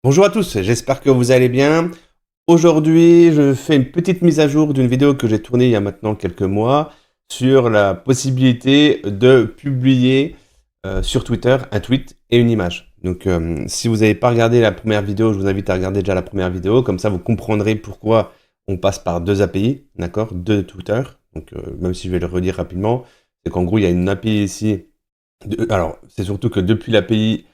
Bonjour à tous, j'espère que vous allez bien. Aujourd'hui, je fais une petite mise à jour d'une vidéo que j'ai tournée il y a maintenant quelques mois sur la possibilité de publier sur Twitter un tweet et une image. Donc, si vous n'avez pas regardé la première vidéo, je vous invite à regarder déjà la première vidéo. Comme ça, vous comprendrez pourquoi on passe par deux API, d'accord, de Twitter. Donc, même si je vais le redire rapidement, c'est qu'en gros, il y a une API ici. Alors, c'est surtout que depuis l'API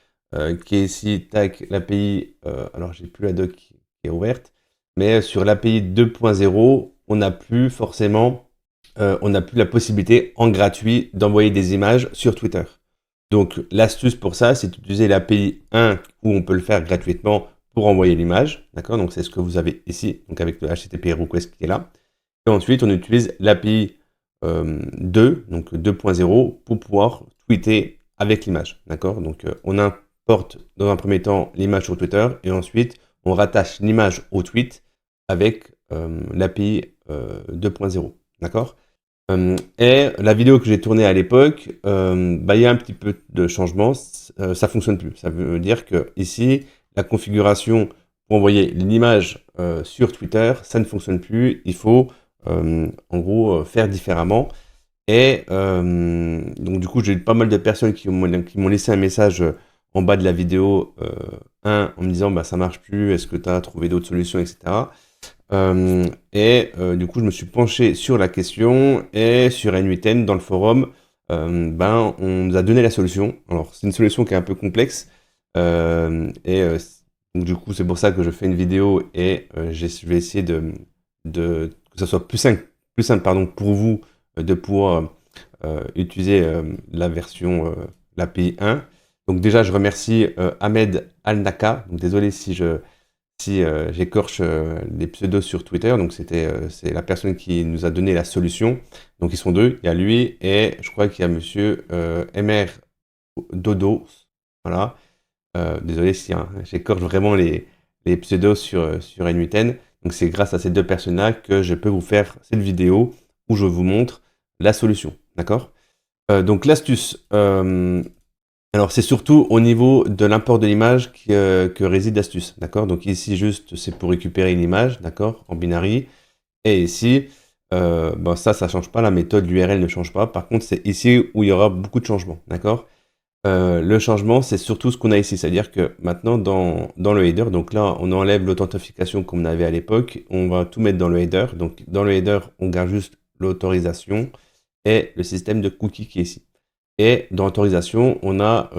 qui est ici, tac, l'API, alors j'ai plus la doc qui est ouverte, mais sur l'API 2.0, on n'a plus forcément, on n'a plus la possibilité en gratuit d'envoyer des images sur Twitter. Donc l'astuce pour ça, c'est d'utiliser l'API 1 où on peut le faire gratuitement pour envoyer l'image, d'accord? Donc c'est ce que vous avez ici, donc avec le HTTP request qui est là. Et ensuite, on utilise l'API 2, donc 2.0, pour pouvoir tweeter avec l'image, d'accord? Donc on importe dans un premier temps l'image sur Twitter et ensuite on rattache l'image au tweet avec l'API 2.0, d'accord? Et la vidéo que j'ai tournée à l'époque, il y a un petit peu de changement, ça fonctionne plus. Ça veut dire que ici, la configuration pour envoyer l'image sur Twitter, ça ne fonctionne plus. Il faut en gros faire différemment. Et donc du coup, j'ai eu pas mal de personnes qui m'ont laissé un message en bas de la vidéo 1 en me disant bah ça marche plus, est-ce que tu as trouvé d'autres solutions, etc. Du coup, je me suis penché sur la question et sur N8N dans le forum, on nous a donné la solution. Alors, c'est une solution qui est un peu complexe donc du coup, c'est pour ça que je fais une vidéo et je vais essayer que ça soit plus simple pardon, pour vous de pouvoir utiliser la version l'API 1. Donc déjà, je remercie Ahmed Al-Naka. Donc désolé si j'écorche les pseudos sur Twitter, donc c'est la personne qui nous a donné la solution. Donc ils sont deux, il y a lui et je crois qu'il y a monsieur MR Dodo. Voilà. Désolé si j'écorche vraiment les pseudos sur N8N. Donc c'est grâce à ces deux personnes-là que je peux vous faire cette vidéo où je vous montre la solution. D'accord? Donc l'astuce, alors c'est surtout au niveau de l'import de l'image que réside l'astuce, d'accord? Donc ici juste c'est pour récupérer une image, d'accord, en binary. Et ici, ça change pas, la méthode, l'URL ne change pas. Par contre c'est ici où il y aura beaucoup de changements, d'accord? Le changement c'est surtout ce qu'on a ici, c'est-à-dire que maintenant dans le header, donc là on enlève l'authentification qu'on avait à l'époque, on va tout mettre dans le header. Donc dans le header on garde juste l'autorisation et le système de cookies qui est ici. Et dans l'autorisation, on a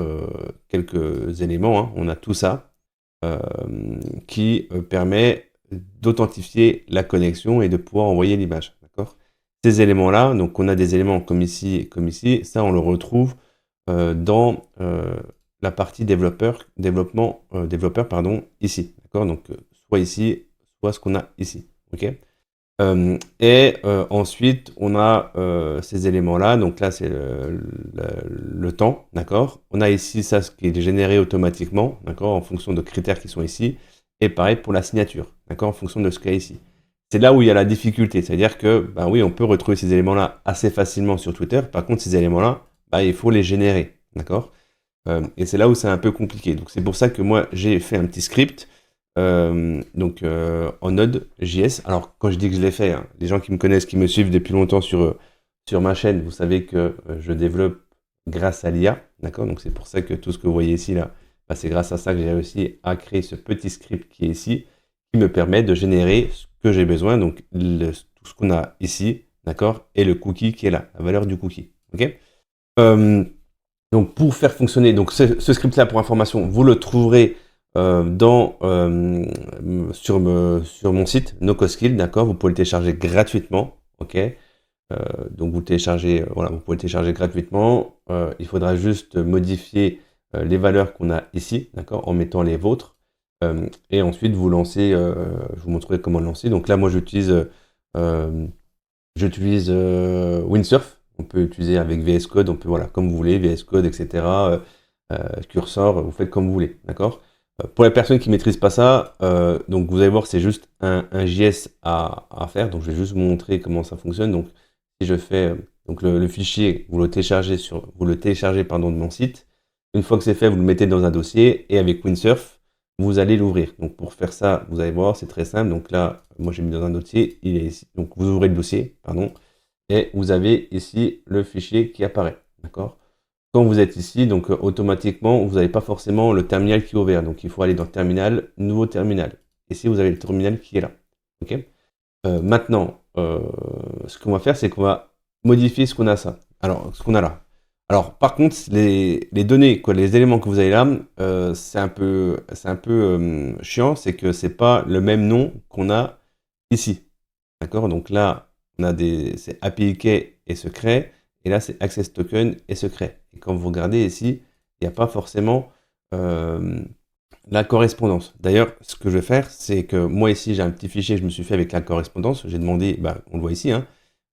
quelques éléments, hein. On a tout ça qui permet d'authentifier la connexion et de pouvoir envoyer l'image. D'accord? Ces éléments-là, donc on a des éléments comme ici et comme ici, ça on le retrouve dans la partie développeur pardon, ici. D'accord? Donc soit ici, soit ce qu'on a ici. Ok? Ensuite, on a ces éléments-là. Donc là, c'est le temps, d'accord? On a ici ça, ce qui est généré automatiquement, d'accord, en fonction de critères qui sont ici. Et pareil pour la signature, d'accord, en fonction de ce qu'il y a ici. C'est là où il y a la difficulté, c'est-à-dire que, oui, on peut retrouver ces éléments-là assez facilement sur Twitter. Par contre, ces éléments-là, il faut les générer, d'accord? Et c'est là où c'est un peu compliqué. Donc c'est pour ça que moi, j'ai fait un petit script en Node.js. Alors quand je dis que je l'ai fait, hein, les gens qui me connaissent, qui me suivent depuis longtemps sur ma chaîne, vous savez que je développe grâce à l'IA, d'accord? Donc c'est pour ça que tout ce que vous voyez ici là, c'est grâce à ça que j'ai réussi à créer ce petit script qui est ici, qui me permet de générer ce que j'ai besoin, donc tout ce qu'on a ici, d'accord? Et le cookie qui est là, la valeur du cookie, ok? Donc pour faire fonctionner, donc ce script là pour information, vous le trouverez sur mon site NoCoSkill, d'accord, vous pouvez le télécharger gratuitement, ok, donc vous le téléchargez, voilà, vous pouvez le télécharger gratuitement. Il faudra juste modifier les valeurs qu'on a ici, d'accord, en mettant les vôtres, et ensuite vous lancez, je vous montrerai comment le lancer. Donc là moi j'utilise Windsurf. On peut utiliser avec VS Code, on peut, voilà, comme vous voulez, VS Code, etc. Cursor, vous faites comme vous voulez, d'accord? Pour les personnes qui ne maîtrisent pas ça, donc vous allez voir, c'est juste un JS à faire. Donc je vais juste vous montrer comment ça fonctionne. Donc si je fais donc le fichier, vous le téléchargez de mon site. Une fois que c'est fait, vous le mettez dans un dossier et avec Windsurf, vous allez l'ouvrir. Donc pour faire ça, vous allez voir, c'est très simple. Donc là, moi j'ai mis dans un dossier, il est ici. Donc vous ouvrez le dossier, pardon, et vous avez ici le fichier qui apparaît. D'accord? Quand vous êtes ici, donc automatiquement, vous n'avez pas forcément le terminal qui est ouvert. Donc il faut aller dans Terminal, Nouveau terminal. Ici, vous avez le terminal qui est là. Ok? Maintenant, ce qu'on va faire, c'est qu'on va modifier ce qu'on a ça. Alors, ce qu'on a là. Alors, par contre, les données, quoi, les éléments que vous avez là, c'est un peu chiant, c'est que c'est pas le même nom qu'on a ici. D'accord? Donc là, on a c'est API Key et secret, et là, c'est Access Token et secret. Et quand vous regardez ici, il n'y a pas forcément la correspondance. D'ailleurs, ce que je vais faire, c'est que moi ici, j'ai un petit fichier que je me suis fait avec la correspondance. J'ai demandé, on le voit ici, hein,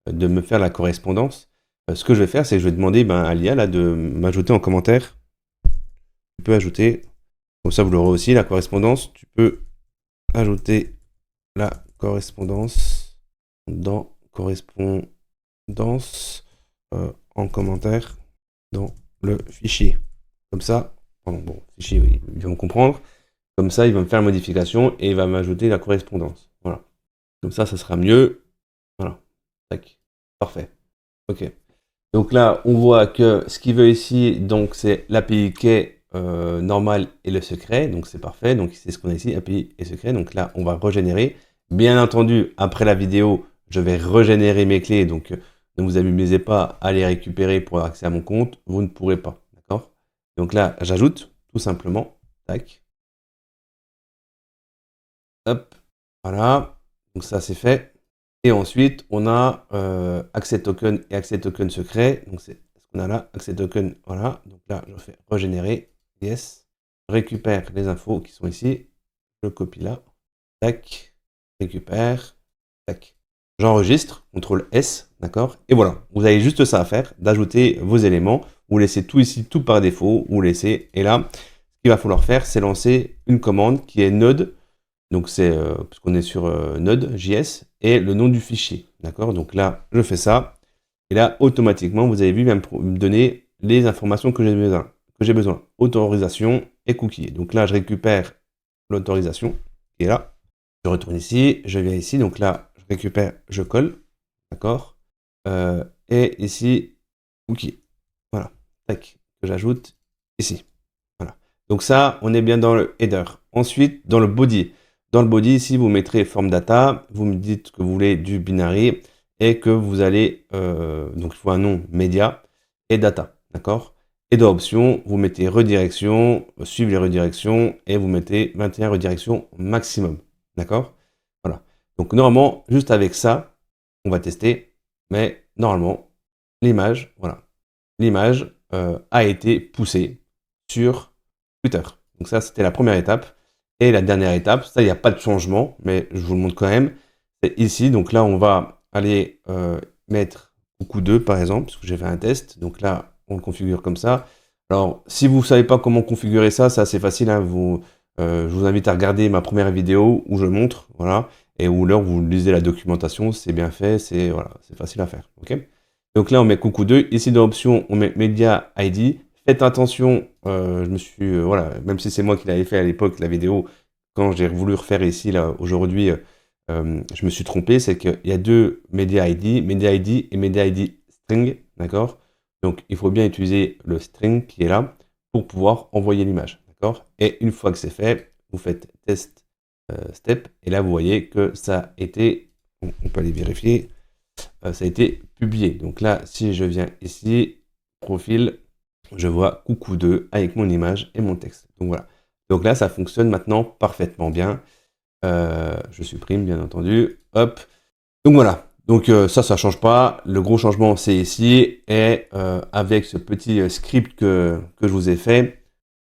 de me faire la correspondance. Ce que je vais faire, c'est que je vais demander à l'IA là, de m'ajouter en commentaire. Tu peux ajouter, comme ça vous l'aurez aussi, la correspondance. Tu peux ajouter la correspondance dans correspondance en commentaire dans le fichier. Comme ça, bon, fichier, oui, ils vont comprendre. Comme ça, il va me faire la modification et il va m'ajouter la correspondance. Voilà. Comme ça sera mieux. Voilà. Tac. Parfait. Ok. Donc là, on voit que ce qu'il veut ici, donc c'est l'API Key normal et le secret. Donc c'est parfait. Donc c'est ce qu'on a ici, API et secret. Donc là, on va régénérer. Bien entendu, après la vidéo, je vais régénérer mes clés. Donc ne vous amusez pas à les récupérer pour avoir accès à mon compte. Vous ne pourrez pas. D'accord? Donc là, j'ajoute tout simplement. Tac. Hop. Voilà. Donc ça, c'est fait. Et ensuite, on a accès token et accès token secret. Donc, c'est ce qu'on a là, accès token, voilà. Donc là, je fais régénérer, yes. Je récupère les infos qui sont ici. Je copie là, tac, récupère, tac. J'enregistre, CTRL S, d'accord. Et voilà, vous avez juste ça à faire, d'ajouter vos éléments. Vous laissez tout ici, tout par défaut, vous laissez. Et là, ce qu'il va falloir faire, c'est lancer une commande qui est node. Donc c'est, puisqu'on est sur Node.js, et le nom du fichier, d'accord? Donc là, je fais ça, et là, automatiquement, vous avez vu, il va me donner les informations que j'ai besoin. Autorisation et cookie. Donc là, je récupère l'autorisation, qui est là. Je retourne ici, je viens ici, donc là, je récupère, je colle, d'accord? Et ici, cookie. Voilà, tac, que j'ajoute ici. Voilà. Donc ça, on est bien dans le header. Ensuite, dans le body. Dans le body, ici, vous mettrez form data, vous me dites que vous voulez du binary et que vous allez, donc il faut un nom média et data, d'accord? Et dans option, vous mettez redirection, suivre les redirections et vous mettez 21 redirections maximum, d'accord? Voilà. Donc normalement, juste avec ça, on va tester, mais normalement, l'image, voilà, l'image a été poussée sur Twitter. Donc ça, c'était la première étape. Et la dernière étape, ça, il n'y a pas de changement, mais je vous le montre quand même. C'est ici, donc là, on va aller mettre coucou 2, par exemple, parce que j'ai fait un test. Donc là, on le configure comme ça. Alors, si vous ne savez pas comment configurer ça, c'est assez facile. Hein, je vous invite à regarder ma première vidéo où je montre, voilà, et où là, vous lisez la documentation, c'est bien fait, c'est voilà, c'est facile à faire. Ok. Donc là, on met coucou 2. Ici, dans l'option, on met Media ID. Faites attention, je me suis, voilà, même si c'est moi qui l'avais fait à l'époque, la vidéo, quand j'ai voulu refaire ici, là, aujourd'hui, je me suis trompé, c'est qu'il y a deux Media ID et Media ID String, d'accord? Donc, il faut bien utiliser le string qui est là pour pouvoir envoyer l'image, d'accord? Et une fois que c'est fait, vous faites test step, et là, vous voyez que ça a été, on peut aller vérifier, ça a été publié. Donc là, si je viens ici, profil, je vois coucou 2 avec mon image et mon texte. Donc voilà. Donc là, ça fonctionne maintenant parfaitement bien. Je supprime, bien entendu. Hop. Donc voilà. Donc ça change pas. Le gros changement, c'est ici. Et avec ce petit script que je vous ai fait,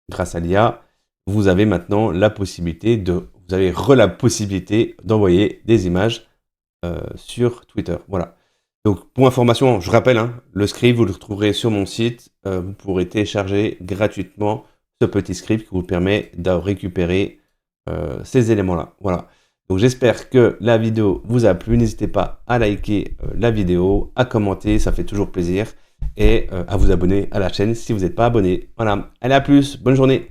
grâce à l'IA, vous avez maintenant la possibilité la possibilité d'envoyer des images sur Twitter. Voilà. Donc, pour information, je rappelle, hein, le script, vous le retrouverez sur mon site. Vous pourrez télécharger gratuitement ce petit script qui vous permet de récupérer ces éléments-là. Voilà. Donc, j'espère que la vidéo vous a plu. N'hésitez pas à liker la vidéo, à commenter, ça fait toujours plaisir. Et à vous abonner à la chaîne si vous n'êtes pas abonné. Voilà. Allez, à plus. Bonne journée.